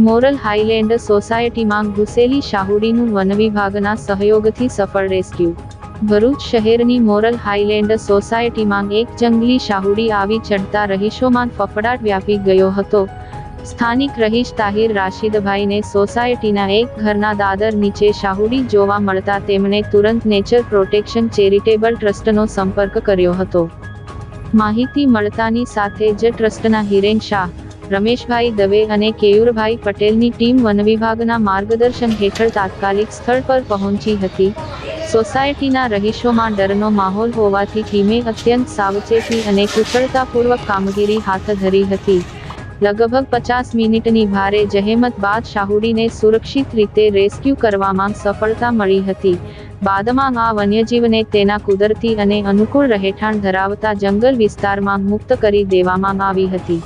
Moral Highland સોસાયટીમાં ઘૂસેલી શાહુડીનું વનવિભાગના સહયોગથી સફળ રેસ્ક્યુ. ભરૂચ શહેરની મોરલ હાઇલેન્ડ સોસાયટીમાં એક જંગલી શાહુડી આવી ચડતા રહીશોમાં ફફડાટ વ્યાપી ગયો હતો. સ્થાનિક રહીશ તાહિર રાશિદભાઈને સોસાયટીના એક ઘરના દાદર નીચે શાહુડી જોવા મળતા તેમણે તુરંત નેચર પ્રોટેક્શન ચેરિટેબલ ટ્રસ્ટનો સંપર્ક કર્યો હતો. માહિતી મળતાની સાથે જ ટ્રસ્ટના હિરેન શાહ, રમેશભાઈ દવે અને કેયુરભાઈ પટેલની ટીમ વનવિભાગના માર્ગદર્શન હેઠળ તાત્કાલિક સ્થળ પર પહોંચી હતી. સોસાયટીના રહીશોમાં ડરનો માહોલ હોવાથી ટીમે અત્યંત સાવચેતી અને કુશળતાપૂર્વક કામગીરી હાથ ધરી હતી. લગભગ 50 મિનિટની ભારે જહેમત બાદ શાહુડીને સુરક્ષિત રીતે રેસ્ક્યુ કરવામાં સફળતા મળી હતી. બાદમાં આ વન્યજીવને તેના કુદરતી અને અનુકૂળ રહેઠાણ ધરાવતા જંગલ વિસ્તારમાં મુક્ત કરી દેવામાં આવી હતી.